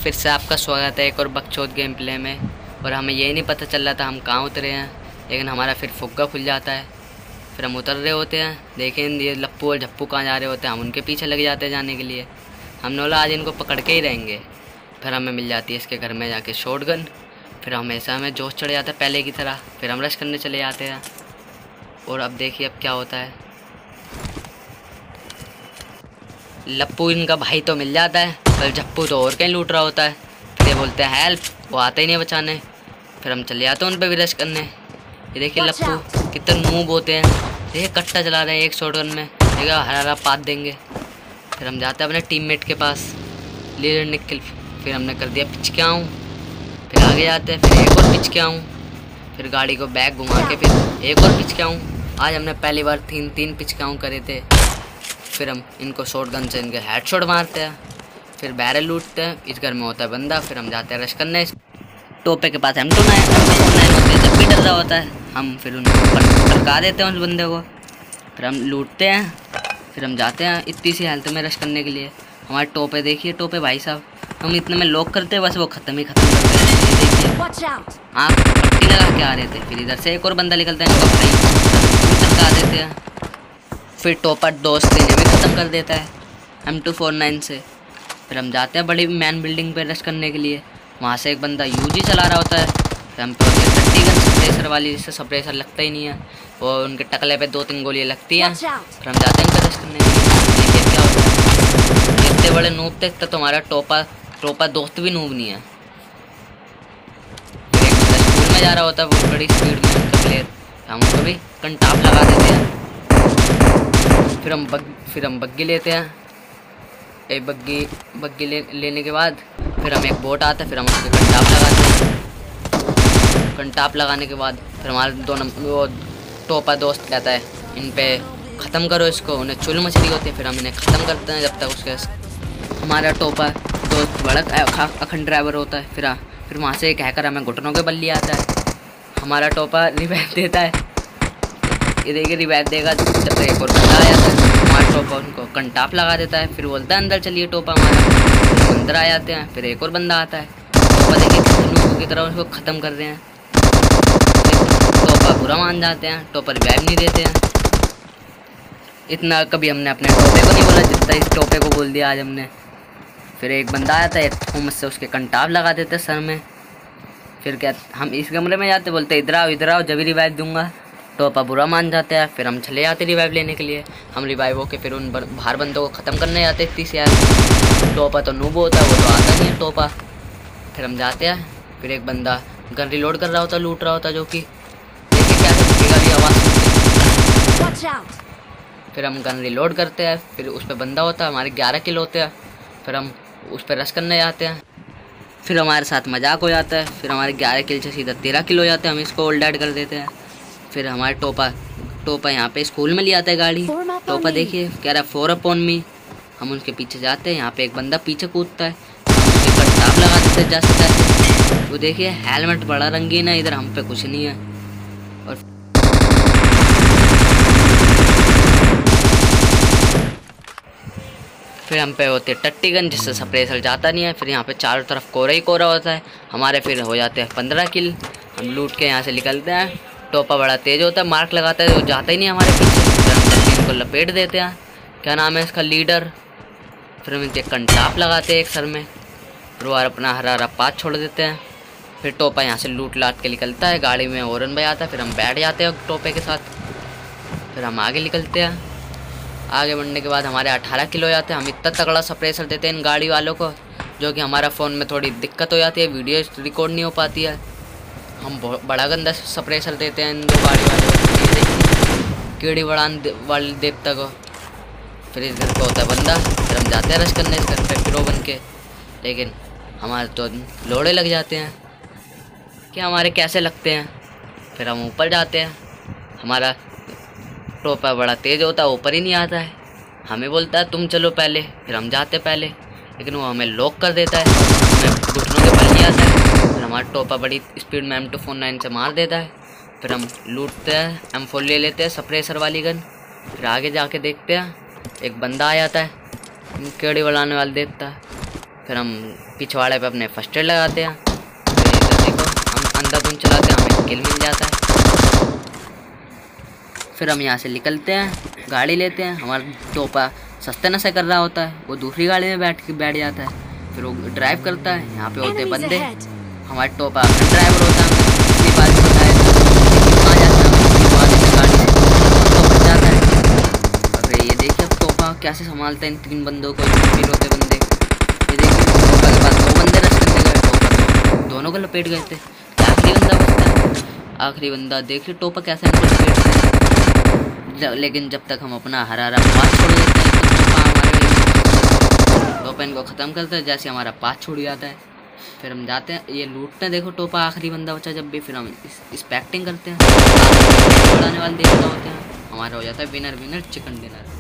फिर से आपका स्वागत है एक और बकचोद गेम प्ले में। और हमें यही नहीं पता चल रहा था हम कहाँ उतरे हैं, लेकिन हमारा फिर फुग्गा खुल जाता है। फिर हम उतर रहे होते हैं, देखें ये लप्पू और झप्पू कहाँ जा रहे होते हैं, हम उनके पीछे लग जाते हैं जाने के लिए। हमने बोला आज इनको पकड़ के ही रहेंगे। फिर हमें मिल जाती है इसके घर में जाके शॉटगन। फिर हमेशा हमें जोश चढ़ जाता है पहले की तरह, फिर हम रश करने चले जाते हैं। और अब देखिए अब क्या होता है। लप्पू इनका भाई तो मिल जाता है, पर झप्पू तो और कहीं लूट रहा होता है। फिर ये बोलते हैं हेल्प, वो आते ही नहीं बचाने। फिर हम चले जाते हैं उन पर भी रश करने। ये देखिए लप्पू कितने मूव होते हैं, देखिए कट्टा चला रहे हैं एक शॉटगन में, देखिए हरा हरा पात देंगे। फिर हम जाते हैं अपने टीममेट के पास, लीडर निकल। फिर हमने कर दिया पिच के आऊँ। फिर आगे जाते हैं, फिर एक और पिच के आऊँ। फिर गाड़ी को बैक घुमा के फिर एक और पिच के आऊँ। आज हमने पहली बार तीन पिच के आऊँ करे थे। फिर हम इनको शॉटगन से इनके हेडशॉट मारते हैं। फिर बैरल लूटते हैं, इस घर में होता है बंदा। फिर हम जाते हैं रश करने। टोपे के पास M29 होते हैं, जब भी डर रहा होता है हम फिर उनको पटका देते हैं उस बंदे को। फिर हम लूटते हैं। फिर हम जाते हैं इतनी सी हेल्थ में रश करने के लिए। हमारे टोपे देखिए, टोपे भाई साहब हम इतने में लॉक करते हैं, बस वो ख़त्म करते हैं। ये देखिए आँख पट्टी लगा के आ रहे थे। फिर इधर से एक और बंदा निकलता है, इनको भाई चमका देते हैं। फिर टोपर दोस्त ने भी ख़त्म कर देता है M249 से। फिर हम जाते हैं बड़ी मैन बिल्डिंग पे रश करने के लिए। वहाँ से एक बंदा UG चला रहा होता है। फिर हम पे टट्टी गन सप्रेसर वाली, जिससे सप्रेसर लगता ही नहीं है, वो उनके टकले पे 2-3 गोलियाँ लगती हैं। फिर हम जाते हैं इनका रश करने के लिए। देखिए क्या होता है, इतने बड़े नूब थे तो हमारा टोपा दोस्त भी नूब नहीं है। फिर एक बंदा स्कूल में जा रहा होता है, वो बड़ी स्पीड में उनका प्लेयर, हम उनको भी कंटाप लगा देते हैं। फिर हम बग्गी लेते हैं। एक बग्गी लेने के बाद फिर हम एक बोट आता है, फिर हम उसके कंटाप लगाते हैं। कंटाप लगाने के बाद फिर हमारे वो टोपा दोस्त कहता है इन पे ख़त्म करो इसको, उन्हें चुल मछली होती है। फिर हम इन्हें ख़त्म करते हैं जब तक उसके हमारा टोपा दोस्त बड़ा अखंड ड्राइवर होता है। फिर वहाँ से एक हैकर हमें घुटनों के बल लिया आता है। हमारा टोपा रिवाइव देता है, ये देखिए रिवाइव देगा जब तक एक और बंदा आ जाता है। हमारा टोपा उनको कंटाप लगा देता है। फिर बोलता है अंदर चलिए टोपा हमारा, अंदर आ जाते हैं। फिर एक और बंदा आता है, टोपा देखिए कितने की तरह उसको ख़त्म कर रहे हैं। टोपा बुरा मान जाते हैं, टोपा रिवाइव नहीं देते हैं। इतना कभी हमने अपने टोपे को नहीं बोला जितना इस टोपे को बोल दिया आज हमने। फिर एक बंदा आता है, हुम्मत से उसके कंटाप लगा देते हैं सर में। फिर क्या हम इस कमरे में जाते, बोलते इधर आओ जब भी रिवाइव दूंगा। टोपा बुरा मान जाता है। फिर हम चले जाते रिवाइव लेने के लिए। हम रिवाइव होके फिर उन बाहर बंदों को ख़त्म करने जाते इतनी से यार। टोपा तो नूब होता है, वो तो आता नहीं है टोपा। फिर हम जाते हैं, फिर एक बंदा गन रिलोड कर रहा होता, लूट रहा होता, जो कि देखिए क्या दिखेगा भी आवाज़। फिर हम गन रिलोड करते हैं, फिर उस पर बंदा होता है, हमारे 11 किल होते हैं। फिर हम उस पर रश करने जाते हैं। फिर हमारे साथ मजाक हो जाता है, फिर हमारे 11 किल से सीधा 13 किल हो जाते हैं, हम इसको ओल्ड ऐड कर देते हैं। फिर हमारे टोपा यहाँ पे स्कूल में ले आता है गाड़ी। टोपा देखिए कह रहा है 4 upon me। हम उसके पीछे जाते हैं, यहाँ पे एक बंदा पीछे कूदता है, उसके कंटाप लगा देते हैं जैसे तैसे। वो देखिए हेलमेट बड़ा रंगीन है, इधर हम पे कुछ नहीं है। और फिर हम पे होते टट्टी गन, जिससे सप्रेसर जाता नहीं है। फिर यहाँ पे चारों तरफ कोरा ही कोरा होता है। हमारे फिर हो जाते हैं 15 किल। हम लूट के यहाँ से निकलते हैं। टोपा बड़ा तेज़ होता है, मार्क लगाता है, वो जाता ही नहीं हमारे पीछे। फिर हम तब इनको लपेट देते हैं, क्या नाम है इसका, लीडर। फिर हम इनके कंटाप लगाते हैं एक सर में, फिर वो अपना हरा हरा पात छोड़ देते हैं। फिर टोपा यहाँ से लूट लाट के निकलता है, गाड़ी में हॉर्न बजाता है। फिर हम बैठ जाते हैं टोपे के साथ। फिर हम आगे निकलते हैं। आगे बढ़ने के बाद हमारे 18 किलो हो जाते हैं। हम इतना तगड़ा सप्रेसर देते हैं इन गाड़ी वालों को, जो कि हमारा फ़ोन में थोड़ी दिक्कत हो जाती है, वीडियो रिकॉर्ड नहीं हो पाती है। हम बहुत बड़ा गंदा सप्रेसर देते हैं इन दो गाड़ी वालों को, कीड़ी बड़ान वाले देवता को। फिर इस घर पे होता है बंदा। फिर हम जाते हैं रश करने इस घर पे प्रो बन के, लेकिन हमारे तो लोड़े लग जाते हैं कि हमारे कैसे लगते हैं। फिर हम ऊपर जाते हैं, हमारा टोपा बड़ा तेज़ होता है, ऊपर ही नहीं आता है। हमें बोलता है तुम चलो पहले, फिर हम जाते पहले, लेकिन वो हमें लॉक कर देता है, हमें घुटनों के बल नहीं आता है। फिर हमारा टोपा बड़ी स्पीड में M249 से मार देता है। फिर हम लूटते हैं, M4 ले लेते हैं सप्रेसर वाली गन। फिर आगे जाके देखते हैं एक बंदा आ जाता है, केड़ी बढ़ाने वाला देता है। फिर हम पिछवाड़े पे अपने फर्स्ट एड लगाते हैं। फिर इधर देखो हम अंधाधुंध चलाते हैं, हमें किल मिल जाता है। फिर हम यहाँ से निकलते हैं, गाड़ी लेते हैं। हमारा टोपा सस्ते नशे कर रहा होता है, वो दूसरी गाड़ी में बैठ जाता है। फिर वो ड्राइव करता है, यहाँ पे होते हैं बंदे। हमारा टोपा ड्राइवर होता है, उसकी बात बताया वहाँ जाता है, वहाँ से गाड़ी तो बच जाता है। अरे ये देखिए अब टोपा कैसे संभालता है इन 3 बंदों को, फिर होते बंदे। ये देखिए टोपा के पास 2 बंदे रश करने गए, टोपा दोनों को लपेट गए थे। आखिरी बंदा बचता है, आखिरी बंदा देखिए टोपा कैसे इनको लपेटता है। लेकिन जब तक हम अपना हरा पास छोड़ देते हैं तो टोपा हमारे टोपा इनको ख़त्म करता है। जैसे हमारा पास छूट जाता है फिर हम जाते हैं ये लूटते हैं। देखो टोपा आखिरी बंदा बचा जब भी, फिर हम इस पैक्टिंग करते हैं, उड़ाने वाले देखते होते हैं। हमारा हो जाता है विनर विनर चिकन डिनर।